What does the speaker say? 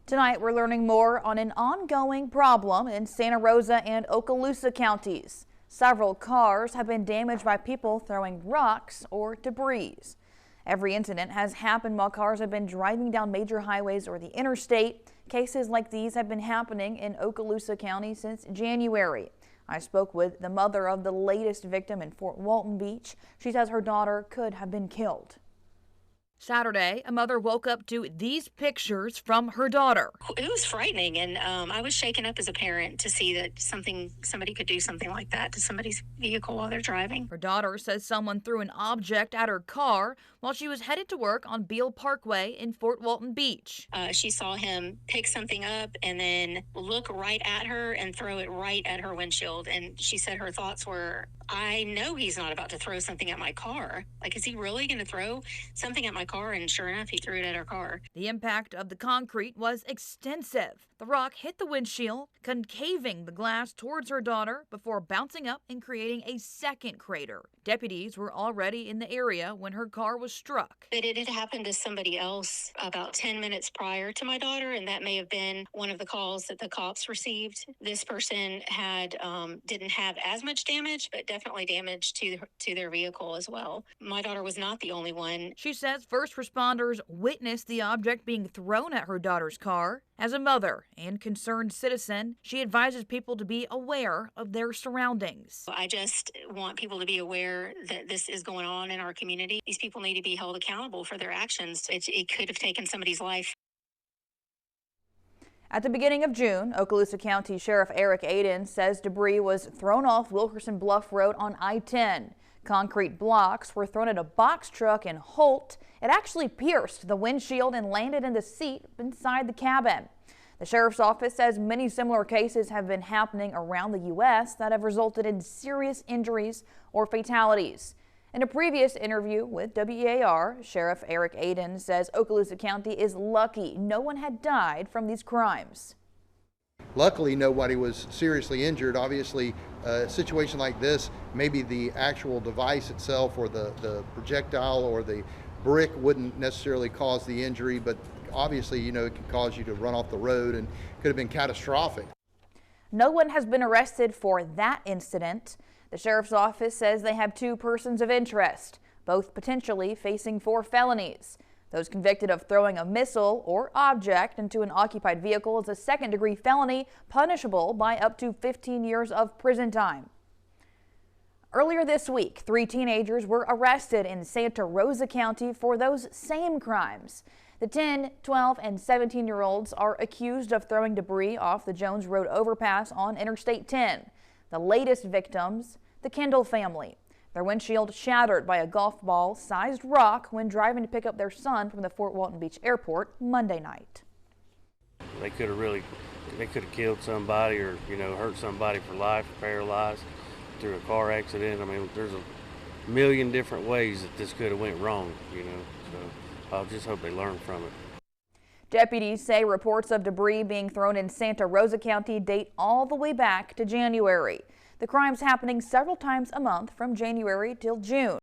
Tonight, we're learning more on an ongoing problem in Santa Rosa and Okaloosa counties. Several cars have been damaged by people throwing rocks or debris. Every incident has happened while cars have been driving down major highways or the interstate. Cases like these have been happening in Okaloosa County since January. I spoke with the mother of the latest victim in Fort Walton Beach. She says her daughter could have been killed. Saturday, a mother woke up to these pictures from her daughter. It was frightening, and I was shaken up as a parent to see that somebody could do something like that to somebody's vehicle while they're driving. Her daughter says someone threw an object at her car while she was headed to work on Beale Parkway in Fort Walton Beach. She saw him pick something up and then look right at her and throw it right at her windshield. And she said her thoughts were, I know he's not about to throw something at my car. Like, is he really going to throw something at my car? And sure enough, he threw it at her car. The impact of the concrete was extensive. The rock hit the windshield, concaving the glass towards her daughter before bouncing up and creating a second crater. Deputies were already in the area when her car was struck. It had happened to somebody else about 10 minutes prior to my daughter, and that may have been one of the calls that the cops received. This person didn't have as much damage, but definitely damage to their vehicle as well. My daughter was not the only one. She says first responders witnessed the object being thrown at her daughter's car. As a mother and concerned citizen, she advises people to be aware of their surroundings. I just want people to be aware that this is going on in our community. These people need to be held accountable for their actions. It could have taken somebody's life. At the beginning of June, Okaloosa County Sheriff Eric Aiden says debris was thrown off Wilkerson Bluff Road on I-10. Concrete blocks were thrown at a box truck in Holt. It actually pierced the windshield and landed in the seat inside the cabin. The sheriff's office says many similar cases have been happening around the U.S. that have resulted in serious injuries or fatalities. In a previous interview with WEAR, Sheriff Eric Aiden says Okaloosa County is lucky no one had died from these crimes. Luckily, nobody was seriously injured. Obviously, a situation like this, maybe the actual device itself or the projectile or the brick wouldn't necessarily cause the injury, but obviously, it could cause you to run off the road and could have been catastrophic. No one has been arrested for that incident. The sheriff's office says they have 2 persons of interest, both potentially facing 4 felonies. Those convicted of throwing a missile or object into an occupied vehicle is a second-degree felony punishable by up to 15 years of prison time. Earlier this week, 3 teenagers were arrested in Santa Rosa County for those same crimes. The 10, 12, and 17-year-olds are accused of throwing debris off the Jones Road overpass on Interstate 10. The latest victims, the Kendall family. Their windshield shattered by a golf ball-sized rock when driving to pick up their son from the Fort Walton Beach airport Monday night. They could have killed somebody or, hurt somebody for life, paralyzed through a car accident. I mean, there's a million different ways that this could have went wrong, so I'll just hope they learn from it. Deputies say reports of debris being thrown in Santa Rosa County date all the way back to January. The crime's happening several times a month from January till June.